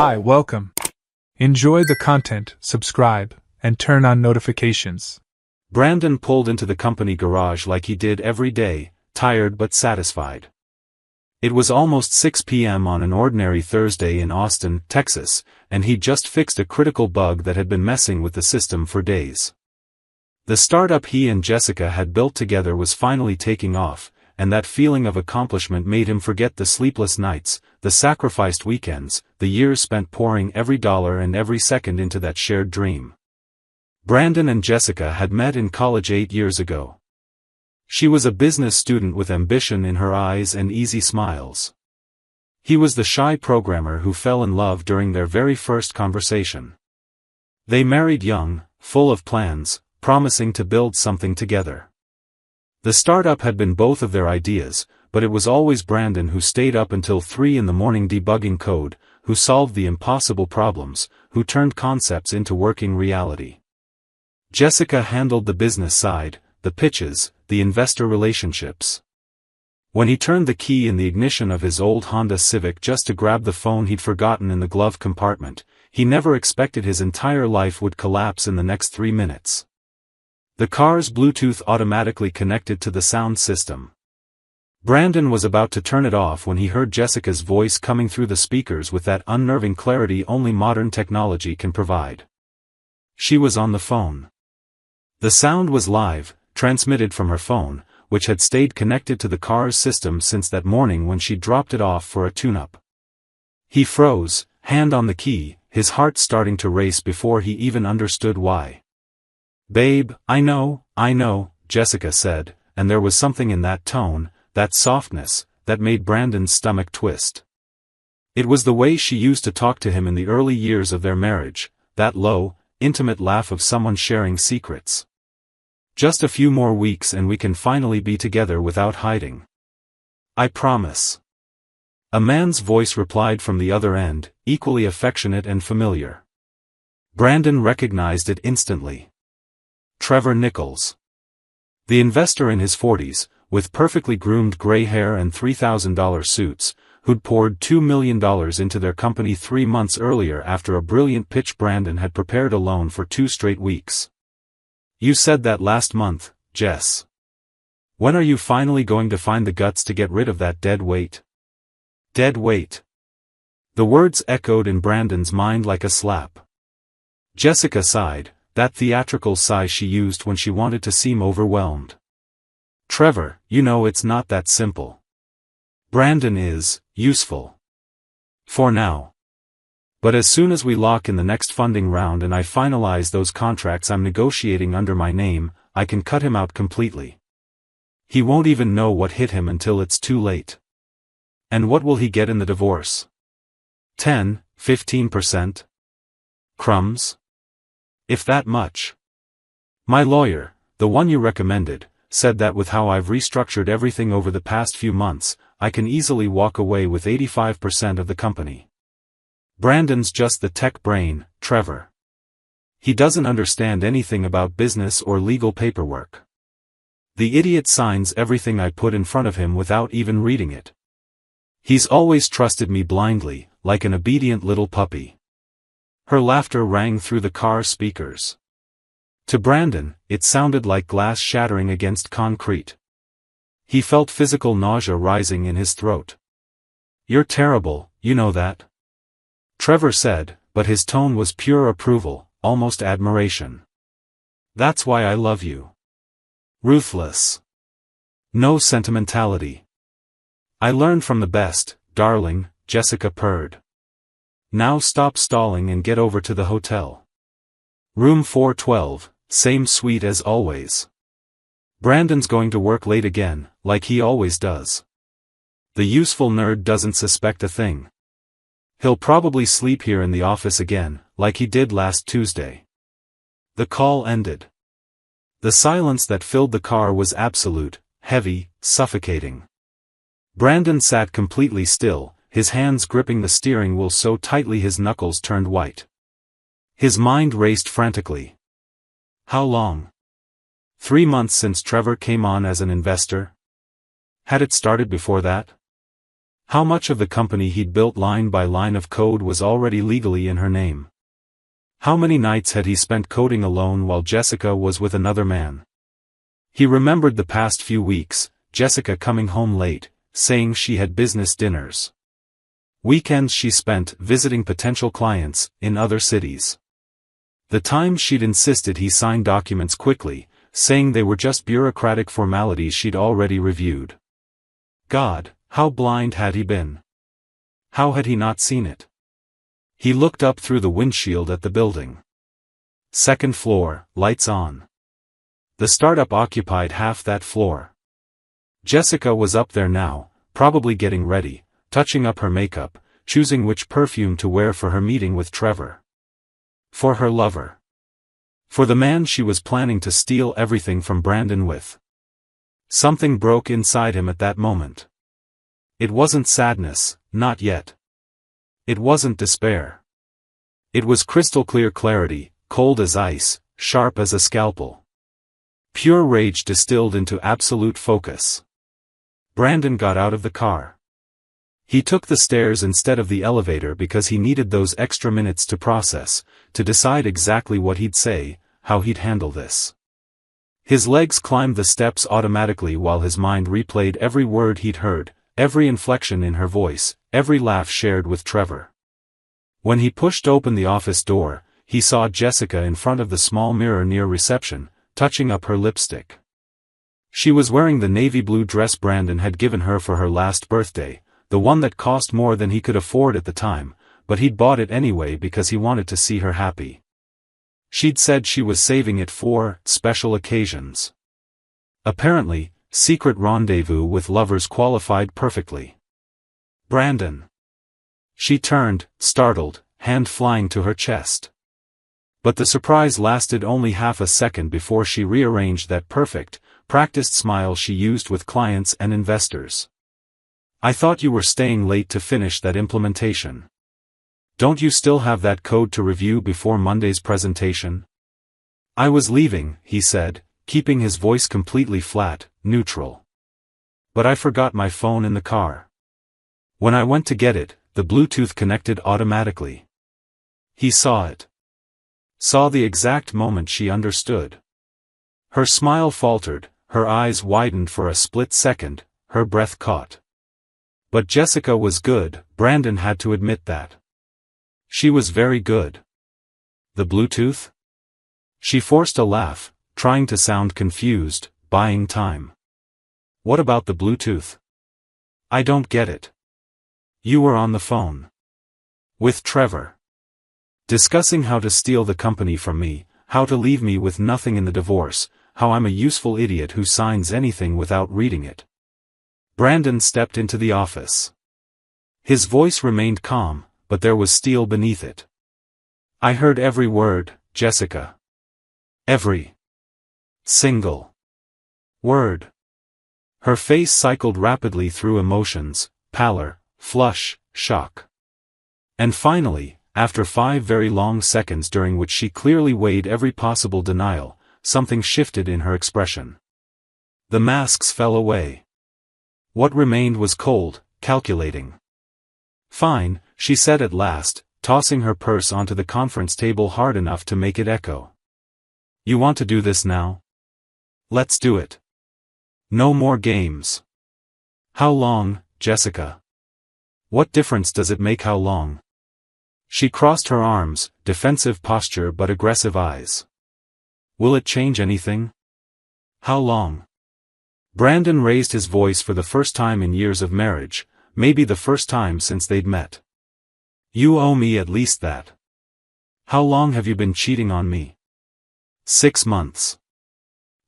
Hi, welcome. Enjoy the content, subscribe, and turn on notifications. Brandon pulled into the company garage like he did every day, tired but satisfied. It was almost 6 p.m. on an ordinary Thursday in Austin, Texas, and he'd just fixed a critical bug that had been messing with the system for days. The startup he and Jessica had built together was finally taking off, and that feeling of accomplishment made him forget the sleepless nights, the sacrificed weekends, the years spent pouring every dollar and every second into that shared dream. Brandon and Jessica had met in college 8 years ago. She was a business student with ambition in her eyes and easy smiles. He was the shy programmer who fell in love during their very first conversation. They married young, full of plans, promising to build something together. The startup had been both of their ideas, but it was always Brandon who stayed up until 3 in the morning debugging code, who solved the impossible problems, who turned concepts into working reality. Jessica handled the business side, the pitches, the investor relationships. When he turned the key in the ignition of his old Honda Civic just to grab the phone he'd forgotten in the glove compartment, he never expected his entire life would collapse in the next 3 minutes. The car's Bluetooth automatically connected to the sound system. Brandon was about to turn it off when he heard Jessica's voice coming through the speakers with that unnerving clarity only modern technology can provide. She was on the phone. The sound was live, transmitted from her phone, which had stayed connected to the car's system since that morning when she dropped it off for a tune-up. He froze, hand on the key, his heart starting to race before he even understood why. "Babe, I know," Jessica said, and there was something in that tone, that softness, that made Brandon's stomach twist. It was the way she used to talk to him in the early years of their marriage, that low, intimate laugh of someone sharing secrets. "Just a few more weeks and we can finally be together without hiding. I promise." A man's voice replied from the other end, equally affectionate and familiar. Brandon recognized it instantly. Trevor Nichols. The investor in his 40s, with perfectly groomed gray hair and $3,000 suits, who'd poured $2 million into their company 3 months earlier after a brilliant pitch Brandon had prepared alone for 2 straight weeks. "You said that last month, Jess. When are you finally going to find the guts to get rid of that dead weight?" Dead weight. The words echoed in Brandon's mind like a slap. Jessica sighed, that theatrical sigh she used when she wanted to seem overwhelmed. "Trevor, you know it's not that simple. Brandon is useful. For now. But as soon as we lock in the next funding round and I finalize those contracts I'm negotiating under my name, I can cut him out completely. He won't even know what hit him until it's too late. And what will he get in the divorce? 10, 15%? Crumbs? If that much. My lawyer, the one you recommended, said that with how I've restructured everything over the past few months, I can easily walk away with 85% of the company. Brandon's just the tech brain, Trevor. He doesn't understand anything about business or legal paperwork. The idiot signs everything I put in front of him without even reading it. He's always trusted me blindly, like an obedient little puppy." Her laughter rang through the car speakers. To Brandon, it sounded like glass shattering against concrete. He felt physical nausea rising in his throat. "You're terrible, you know that?" Trevor said, but his tone was pure approval, almost admiration. "That's why I love you. Ruthless. No sentimentality. I learned from the best, darling," Jessica purred. "Now stop stalling and get over to the hotel. Room 412, same suite as always. Brandon's going to work late again, like he always does. The useful nerd doesn't suspect a thing. He'll probably sleep here in the office again, like he did last Tuesday." The call ended. The silence that filled the car was absolute, heavy, suffocating. Brandon sat completely still, his hands gripping the steering wheel so tightly his knuckles turned white. His mind raced frantically. How long? 3 months since Trevor came on as an investor? Had it started before that? How much of the company he'd built line by line of code was already legally in her name? How many nights had he spent coding alone while Jessica was with another man? He remembered the past few weeks, Jessica coming home late, saying she had business dinners. Weekends she spent visiting potential clients in other cities. The times she'd insisted he sign documents quickly, saying they were just bureaucratic formalities she'd already reviewed. God, how blind had he been? How had he not seen it? He looked up through the windshield at the building. Second floor, lights on. The startup occupied half that floor. Jessica was up there now, probably getting ready, touching up her makeup, choosing which perfume to wear for her meeting with Trevor. For her lover. For the man she was planning to steal everything from Brandon with. Something broke inside him at that moment. It wasn't sadness, not yet. It wasn't despair. It was crystal clear clarity, cold as ice, sharp as a scalpel. Pure rage distilled into absolute focus. Brandon got out of the car. He took the stairs instead of the elevator because he needed those extra minutes to process, to decide exactly what he'd say, how he'd handle this. His legs climbed the steps automatically while his mind replayed every word he'd heard, every inflection in her voice, every laugh shared with Trevor. When he pushed open the office door, he saw Jessica in front of the small mirror near reception, touching up her lipstick. She was wearing the navy blue dress Brandon had given her for her last birthday, the one that cost more than he could afford at the time, but he'd bought it anyway because he wanted to see her happy. She'd said she was saving it for special occasions. Apparently, secret rendezvous with lovers qualified perfectly. Brandon. She turned, startled, hand flying to her chest. But the surprise lasted only half a second before she rearranged that perfect, practiced smile she used with clients and investors. I thought you were staying late to finish that implementation. Don't you still have that code to review before Monday's presentation? I was leaving, he said, keeping his voice completely flat, neutral. But I forgot my phone in the car. When I went to get it, the Bluetooth connected automatically. He saw it. Saw the exact moment she understood. Her smile faltered, her eyes widened for a split second, her breath caught. But Jessica was good, Brandon had to admit that. She was very good. The Bluetooth? She forced a laugh, trying to sound confused, buying time. What about the Bluetooth? I don't get it. You were on the phone. With Trevor. Discussing how to steal the company from me, how to leave me with nothing in the divorce, how I'm a useful idiot who signs anything without reading it. Brandon stepped into the office. His voice remained calm, but there was steel beneath it. I heard every word, Jessica. Every single word. Her face cycled rapidly through emotions, pallor, flush, shock. And finally, after 5 very long seconds during which she clearly weighed every possible denial, something shifted in her expression. The masks fell away. What remained was cold, calculating. Fine, she said at last, tossing her purse onto the conference table hard enough to make it echo. You want to do this now? Let's do it. No more games. How long, Jessica? What difference does it make how long? She crossed her arms, defensive posture but aggressive eyes. Will it change anything? How long? Brandon raised his voice for the first time in years of marriage, maybe the first time since they'd met. You owe me at least that. How long have you been cheating on me? 6 months.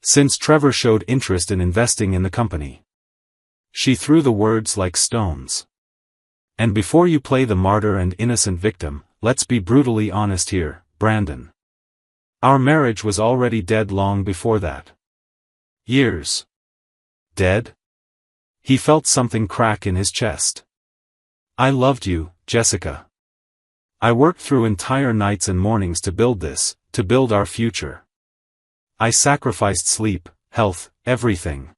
Since Trevor showed interest in investing in the company. She threw the words like stones. And before you play the martyr and innocent victim, let's be brutally honest here, Brandon. Our marriage was already dead long before that. Years. Dead? He felt something crack in his chest. I loved you, Jessica. I worked through entire nights and mornings to build this, to build our future. I sacrificed sleep, health, everything.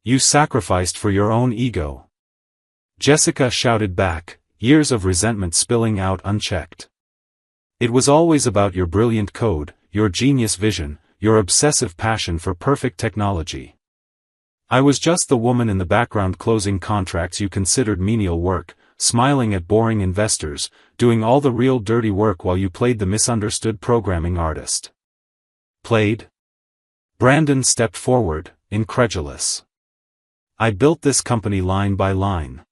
You sacrificed for your own ego. Jessica shouted back, years of resentment spilling out unchecked. It was always about your brilliant code, your genius vision, your obsessive passion for perfect technology. I was just the woman in the background closing contracts you considered menial work, smiling at boring investors, doing all the real dirty work while you played the misunderstood programming artist. Played? Brandon stepped forward, incredulous. I built this company line by line.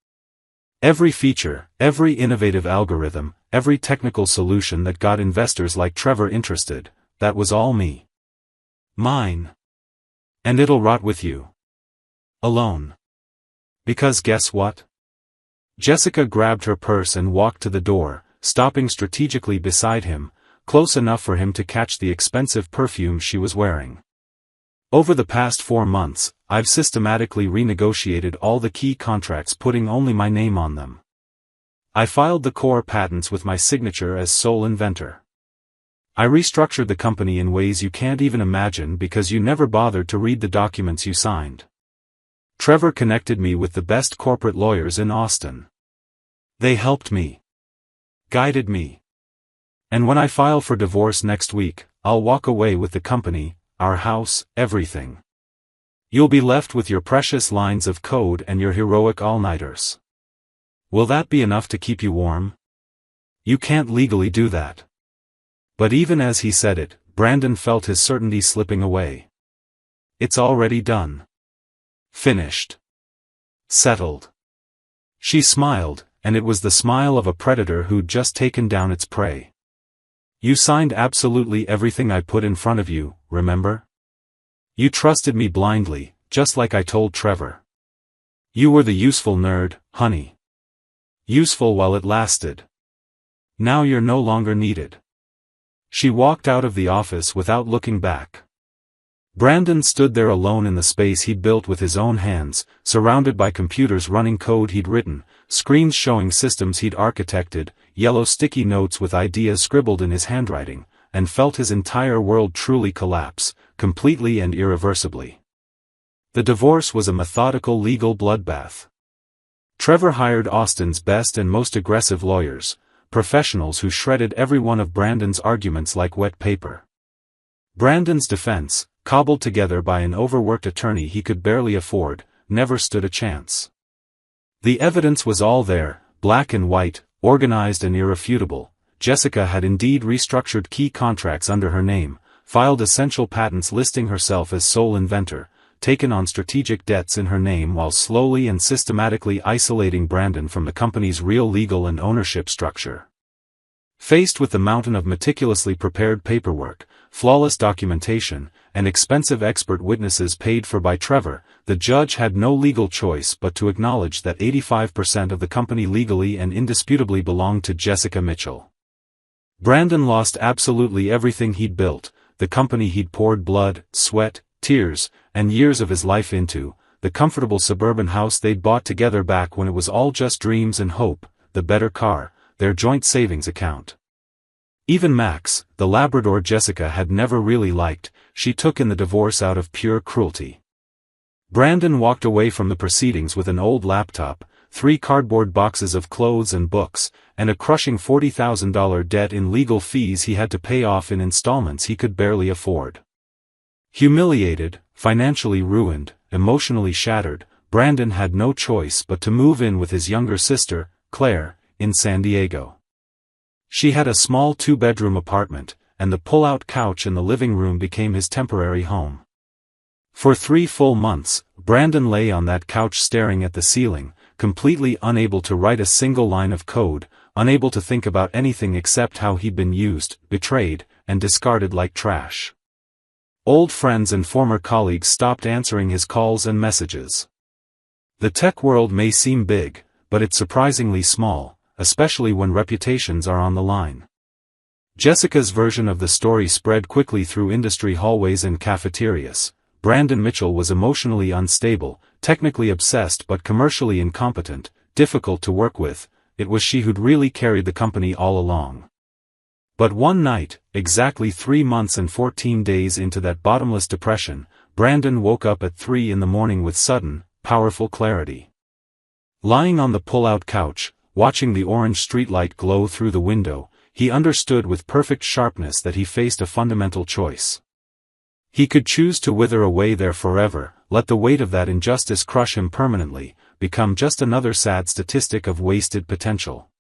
Every feature, every innovative algorithm, every technical solution that got investors like Trevor interested, that was all me. Mine. And it'll rot with you. Alone. Because guess what? Jessica grabbed her purse and walked to the door, stopping strategically beside him, close enough for him to catch the expensive perfume she was wearing. Over the past 4 months, I've systematically renegotiated all the key contracts putting only my name on them. I filed the core patents with my signature as sole inventor. I restructured the company in ways you can't even imagine because you never bothered to read the documents you signed. Trevor connected me with the best corporate lawyers in Austin. They helped me. Guided me. And when I file for divorce next week, I'll walk away with the company, our house, everything. You'll be left with your precious lines of code and your heroic all-nighters. Will that be enough to keep you warm? You can't legally do that. But even as he said it, Brandon felt his certainty slipping away. It's already done. Finished. Settled. She smiled, and it was the smile of a predator who'd just taken down its prey. You signed absolutely everything I put in front of you, remember? You trusted me blindly, just like I told Trevor. You were the useful nerd, honey. Useful while it lasted. Now you're no longer needed. She walked out of the office without looking back. Brandon stood there alone in the space he'd built with his own hands, surrounded by computers running code he'd written, screens showing systems he'd architected, yellow sticky notes with ideas scribbled in his handwriting, and felt his entire world truly collapse, completely and irreversibly. The divorce was a methodical legal bloodbath. Trevor hired Austin's best and most aggressive lawyers, professionals who shredded every one of Brandon's arguments like wet paper. Brandon's defense, cobbled together by an overworked attorney he could barely afford, never stood a chance. The evidence was all there, black and white, organized and irrefutable. Jessica had indeed restructured key contracts under her name, filed essential patents listing herself as sole inventor, taken on strategic debts in her name while slowly and systematically isolating Brandon from the company's real legal and ownership structure. Faced with the mountain of meticulously prepared paperwork, flawless documentation, and expensive expert witnesses paid for by Trevor, the judge had no legal choice but to acknowledge that 85% of the company legally and indisputably belonged to Jessica Mitchell. Brandon lost absolutely everything he'd built, the company he'd poured blood, sweat, tears, and years of his life into, the comfortable suburban house they'd bought together back when it was all just dreams and hope, the better car, their joint savings account. Even Max, the Labrador Jessica had never really liked, she took in the divorce out of pure cruelty. Brandon walked away from the proceedings with an old laptop, 3 cardboard boxes of clothes and books, and a crushing $40,000 debt in legal fees he had to pay off in installments he could barely afford. Humiliated, financially ruined, emotionally shattered, Brandon had no choice but to move in with his younger sister, Claire, in San Diego. She had a small 2-bedroom apartment, and the pull-out couch in the living room became his temporary home. For 3 full months, Brandon lay on that couch staring at the ceiling, completely unable to write a single line of code, unable to think about anything except how he'd been used, betrayed, and discarded like trash. Old friends and former colleagues stopped answering his calls and messages. The tech world may seem big, but it's surprisingly small, especially when reputations are on the line. Jessica's version of the story spread quickly through industry hallways and cafeterias. Brandon Mitchell was emotionally unstable, technically obsessed but commercially incompetent, difficult to work with. It was she who'd really carried the company all along. But one night, exactly 3 months and 14 days into that bottomless depression, Brandon woke up at 3 in the morning with sudden, powerful clarity. Lying on the pull-out couch, watching the orange streetlight glow through the window, he understood with perfect sharpness that he faced a fundamental choice. He could choose to wither away there forever, let the weight of that injustice crush him permanently, become just another sad statistic of wasted potential.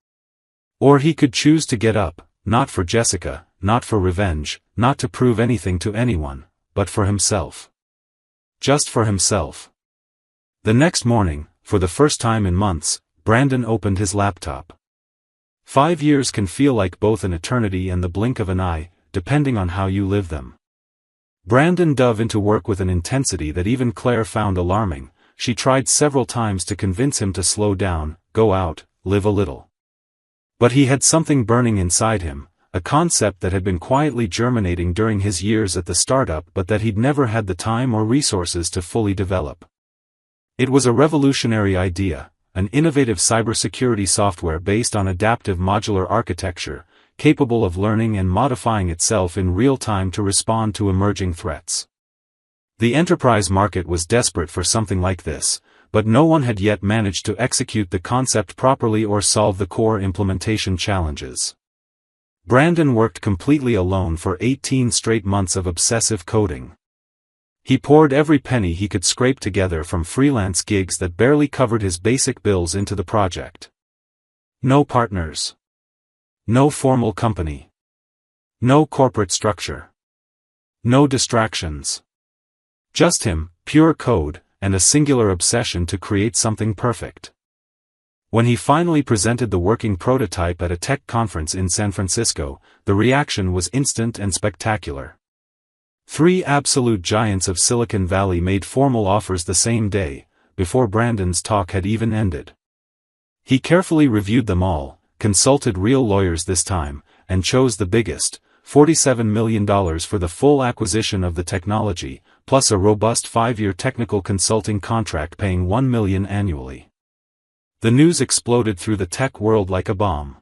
Or he could choose to get up, not for Jessica, not for revenge, not to prove anything to anyone, but for himself. Just for himself. The next morning, for the first time in months, Brandon opened his laptop. 5 years can feel like both an eternity and the blink of an eye, depending on how you live them. Brandon dove into work with an intensity that even Claire found alarming. She tried several times to convince him to slow down, go out, live a little. But he had something burning inside him, a concept that had been quietly germinating during his years at the startup but that he'd never had the time or resources to fully develop. It was a revolutionary idea, an innovative cybersecurity software based on adaptive modular architecture, capable of learning and modifying itself in real time to respond to emerging threats. The enterprise market was desperate for something like this, but no one had yet managed to execute the concept properly or solve the core implementation challenges. Brandon worked completely alone for 18 straight months of obsessive coding. He poured every penny he could scrape together from freelance gigs that barely covered his basic bills into the project. No partners. No formal company. No corporate structure. No distractions. Just him, pure code, and a singular obsession to create something perfect. When he finally presented the working prototype at a tech conference in San Francisco, the reaction was instant and spectacular. 3 absolute giants of Silicon Valley made formal offers the same day, before Brandon's talk had even ended. He carefully reviewed them all, consulted real lawyers this time, and chose the biggest, $47 million for the full acquisition of the technology, plus a robust 5-year technical consulting contract paying $1 million annually. The news exploded through the tech world like a bomb.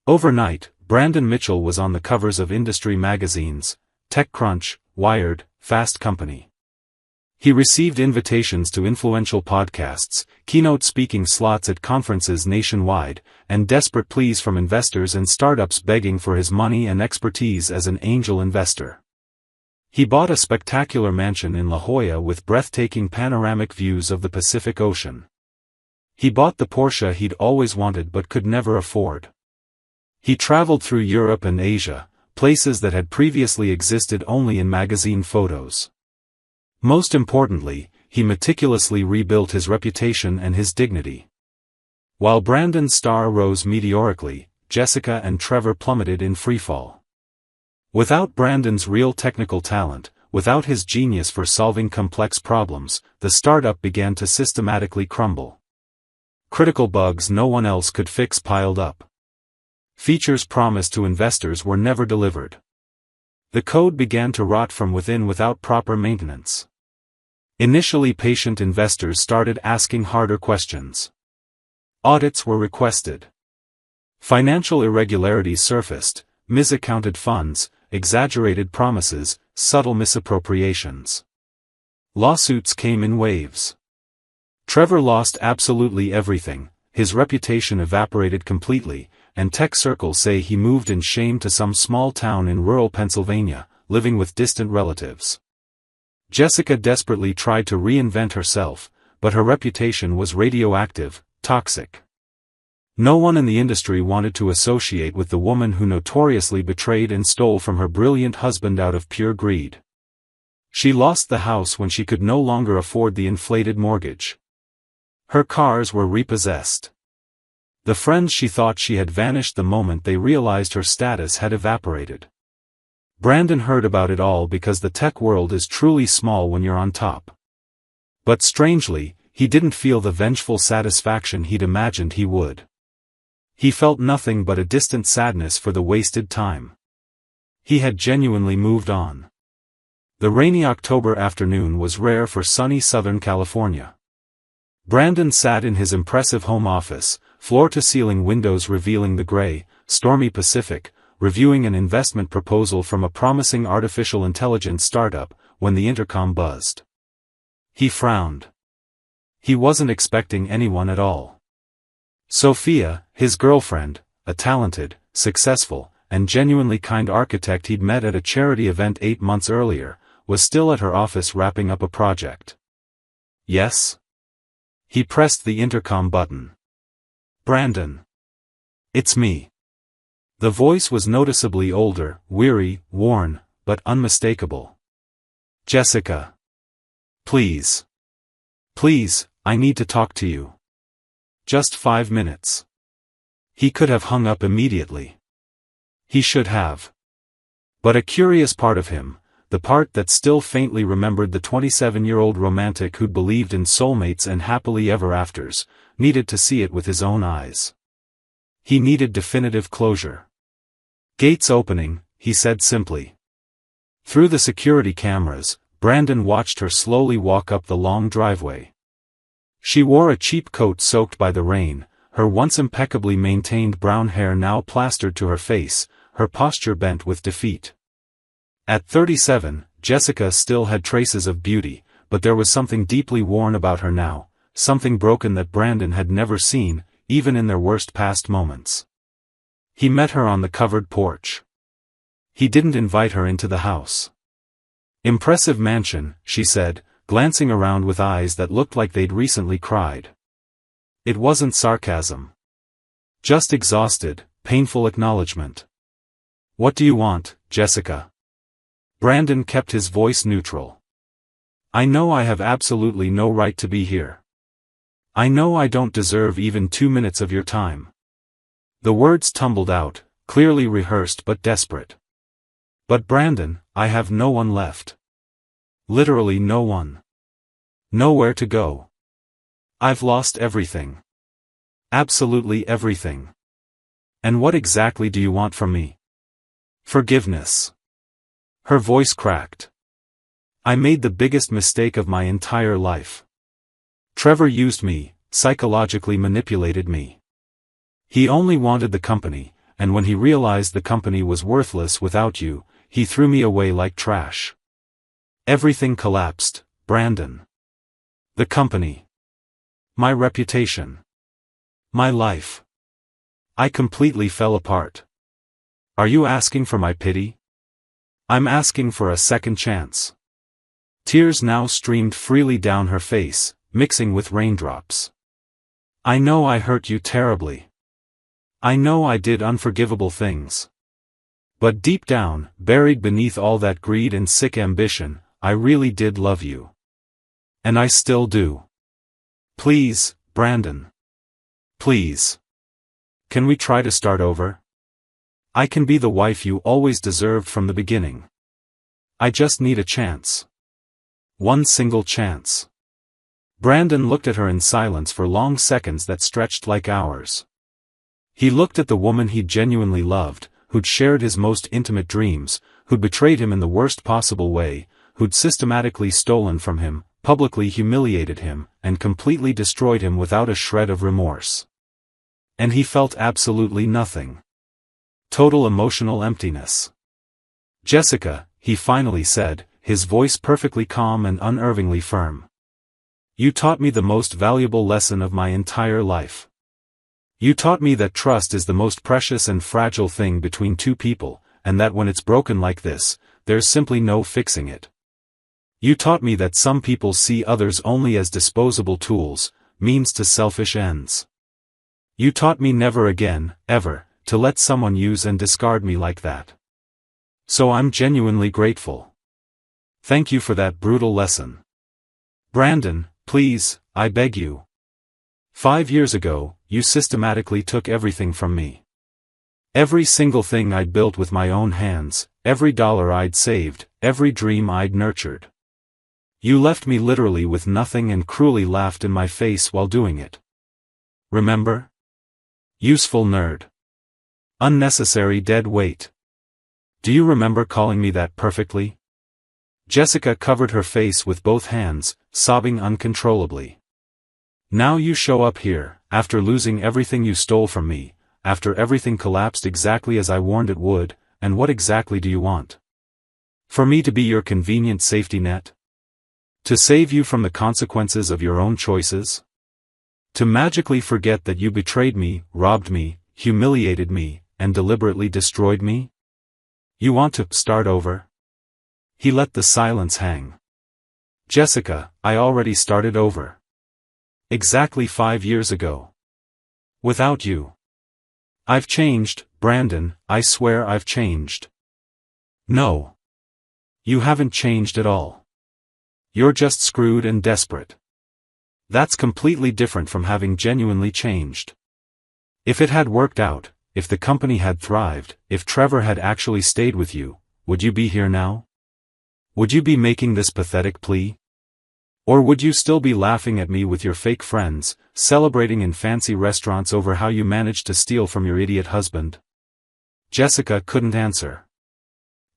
Overnight, Brandon Mitchell was on the covers of industry magazines, TechCrunch, Wired, Fast Company. He received invitations to influential podcasts, keynote speaking slots at conferences nationwide, and desperate pleas from investors and startups begging for his money and expertise as an angel investor. He bought a spectacular mansion in La Jolla with breathtaking panoramic views of the Pacific Ocean. He bought the Porsche he'd always wanted but could never afford. He traveled through Europe and Asia, places that had previously existed only in magazine photos. Most importantly, he meticulously rebuilt his reputation and his dignity. While Brandon's star rose meteorically, Jessica and Trevor plummeted in freefall. Without Brandon's real technical talent, without his genius for solving complex problems, the startup began to systematically crumble. Critical bugs no one else could fix piled up. Features promised to investors were never delivered. The code began to rot from within without proper maintenance. Initially patient investors started asking harder questions. Audits were requested. Financial irregularities surfaced, misaccounted funds, exaggerated promises, subtle misappropriations. Lawsuits came in waves. Trevor lost absolutely everything, his reputation evaporated completely, and tech circles say he moved in shame to some small town in rural Pennsylvania, living with distant relatives. Jessica desperately tried to reinvent herself, but her reputation was radioactive, toxic. No one in the industry wanted to associate with the woman who notoriously betrayed and stole from her brilliant husband out of pure greed. She lost the house when she could no longer afford the inflated mortgage. Her cars were repossessed. The friends she thought she had vanished the moment they realized her status had evaporated. Brandon heard about it all because the tech world is truly small when you're on top. But strangely, he didn't feel the vengeful satisfaction he'd imagined he would. He felt nothing but a distant sadness for the wasted time. He had genuinely moved on. The rainy October afternoon was rare for sunny Southern California. Brandon sat in his impressive home office, floor-to-ceiling windows revealing the gray, stormy Pacific, reviewing an investment proposal from a promising artificial intelligence startup, when the intercom buzzed. He frowned. He wasn't expecting anyone at all. Sophia, his girlfriend, a talented, successful, and genuinely kind architect he'd met at a charity event 8 months earlier, was still at her office wrapping up a project. Yes? He pressed the intercom button. Brandon. It's me. The voice was noticeably older, weary, worn, but unmistakable. Jessica. Please. Please, I need to talk to you. Just 5 minutes. He could have hung up immediately. He should have. But a curious part of him, the part that still faintly remembered the 27-year-old romantic who'd believed in soulmates and happily ever afters, needed to see it with his own eyes. He needed definitive closure. Gates opening, he said simply. Through the security cameras, Brandon watched her slowly walk up the long driveway. She wore a cheap coat soaked by the rain, her once impeccably maintained brown hair now plastered to her face, her posture bent with defeat. At 37, Jessica still had traces of beauty, but there was something deeply worn about her now, something broken that Brandon had never seen, even in their worst past moments. He met her on the covered porch. He didn't invite her into the house. Impressive mansion, she said, glancing around with eyes that looked like they'd recently cried. It wasn't sarcasm. Just exhausted, painful acknowledgement. What do you want, Jessica? Brandon kept his voice neutral. I know I have absolutely no right to be here. I know I don't deserve even 2 minutes of your time. The words tumbled out, clearly rehearsed but desperate. But Brandon, I have no one left. Literally no one. Nowhere to go. I've lost everything. Absolutely everything. And what exactly do you want from me? Forgiveness. Her voice cracked. I made the biggest mistake of my entire life. Trevor used me, psychologically manipulated me. He only wanted the company, and when he realized the company was worthless without you, he threw me away like trash. Everything collapsed, Brandon. The company. My reputation. My life. I completely fell apart. Are you asking for my pity? I'm asking for a second chance. Tears now streamed freely down her face, mixing with raindrops. I know I hurt you terribly. I know I did unforgivable things. But deep down, buried beneath all that greed and sick ambition, I really did love you. And I still do. Please, Brandon. Please. Can we try to start over? I can be the wife you always deserved from the beginning. I just need a chance. One single chance. Brandon looked at her in silence for long seconds that stretched like hours. He looked at the woman he genuinely loved, who'd shared his most intimate dreams, who'd betrayed him in the worst possible way, who'd systematically stolen from him, publicly humiliated him, and completely destroyed him without a shred of remorse. And he felt absolutely nothing. Total emotional emptiness. Jessica, he finally said, his voice perfectly calm and unervingly firm. You taught me the most valuable lesson of my entire life. You taught me that trust is the most precious and fragile thing between two people, and that when it's broken like this, there's simply no fixing it. You taught me that some people see others only as disposable tools, means to selfish ends. You taught me never again, ever, to let someone use and discard me like that. So I'm genuinely grateful. Thank you for that brutal lesson. Brandon, please, I beg you. 5 years ago, you systematically took everything from me. Every single thing I'd built with my own hands, every dollar I'd saved, every dream I'd nurtured. You left me literally with nothing and cruelly laughed in my face while doing it. Remember? Useful nerd. Unnecessary dead weight. Do you remember calling me that perfectly? Jessica covered her face with both hands, sobbing uncontrollably. Now you show up here, after losing everything you stole from me, after everything collapsed exactly as I warned it would, and what exactly do you want? For me to be your convenient safety net? To save you from the consequences of your own choices? To magically forget that you betrayed me, robbed me, humiliated me, and deliberately destroyed me? You want to start over? He let the silence hang. Jessica, I already started over. Exactly 5 years ago. Without you. I've changed, Brandon, I swear I've changed. No. You haven't changed at all. You're just screwed and desperate. That's completely different from having genuinely changed. If it had worked out, if the company had thrived, if Trevor had actually stayed with you, would you be here now? Would you be making this pathetic plea? Or would you still be laughing at me with your fake friends, celebrating in fancy restaurants over how you managed to steal from your idiot husband? Jessica couldn't answer.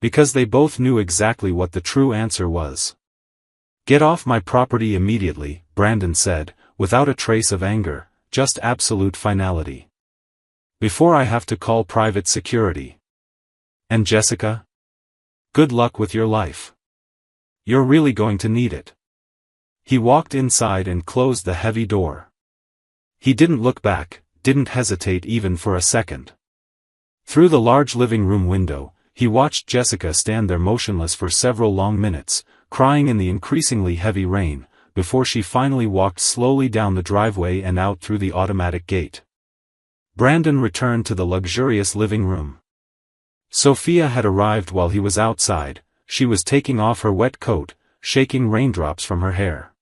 Because they both knew exactly what the true answer was. Get off my property immediately, Brandon said, without a trace of anger, just absolute finality. Before I have to call private security. And Jessica? Good luck with your life. You're really going to need it. He walked inside and closed the heavy door. He didn't look back, didn't hesitate even for a second. Through the large living room window, he watched Jessica stand there motionless for several long minutes, crying in the increasingly heavy rain, before she finally walked slowly down the driveway and out through the automatic gate. Brandon returned to the luxurious living room. Sophia had arrived while he was outside. She was taking off her wet coat, shaking raindrops from her hair.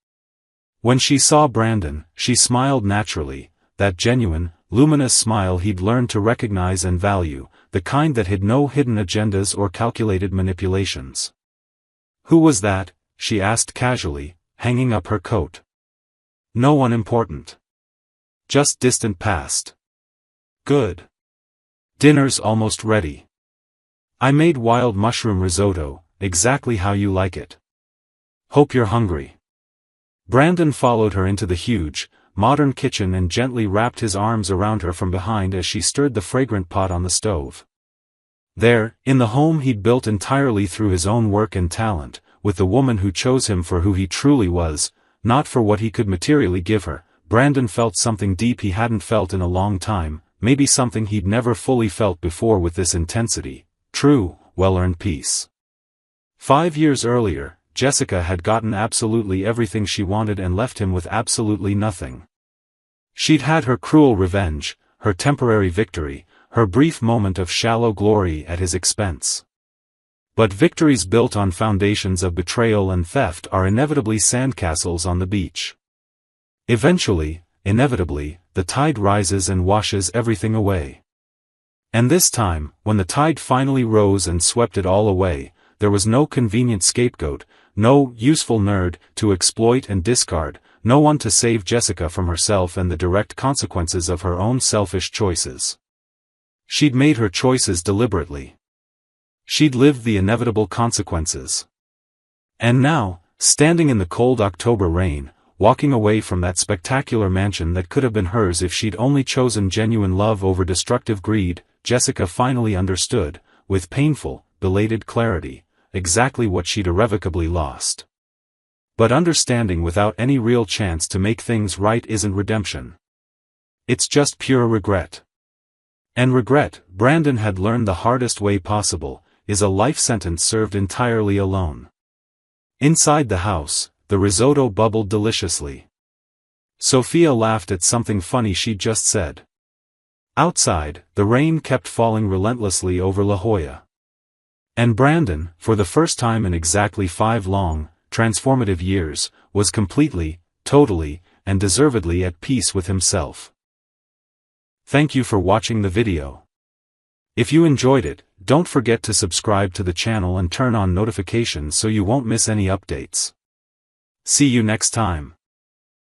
When she saw Brandon, she smiled naturally, that genuine, luminous smile he'd learned to recognize and value, the kind that hid no hidden agendas or calculated manipulations. Who was that? She asked casually, hanging up her coat. No one important. Just distant past. Good. Dinner's almost ready. I made wild mushroom risotto, exactly how you like it. Hope you're hungry. Brandon followed her into the huge, modern kitchen and gently wrapped his arms around her from behind as she stirred the fragrant pot on the stove. There, in the home he'd built entirely through his own work and talent, with the woman who chose him for who he truly was, not for what he could materially give her, Brandon felt something deep he hadn't felt in a long time, maybe something he'd never fully felt before with this intensity, true, well-earned peace. 5 years earlier, Jessica had gotten absolutely everything she wanted and left him with absolutely nothing. She'd had her cruel revenge, her temporary victory, her brief moment of shallow glory at his expense. But victories built on foundations of betrayal and theft are inevitably sandcastles on the beach. Eventually, inevitably, the tide rises and washes everything away. And this time, when the tide finally rose and swept it all away, there was no convenient scapegoat, no useful nerd to exploit and discard, no one to save Jessica from herself and the direct consequences of her own selfish choices. She'd made her choices deliberately. She'd lived the inevitable consequences. And now, standing in the cold October rain, walking away from that spectacular mansion that could have been hers if she'd only chosen genuine love over destructive greed, Jessica finally understood, with painful, belated clarity, exactly what she'd irrevocably lost. But understanding without any real chance to make things right isn't redemption. It's just pure regret. And regret, Brandon had learned the hardest way possible, is a life sentence served entirely alone. Inside the house, the risotto bubbled deliciously. Sophia laughed at something funny she'd just said. Outside, the rain kept falling relentlessly over La Jolla. And Brandon, for the first time in exactly 5 long, transformative years, was completely, totally, and deservedly at peace with himself. Thank you for watching the video. If you enjoyed it, don't forget to subscribe to the channel and turn on notifications so you won't miss any updates. See you next time.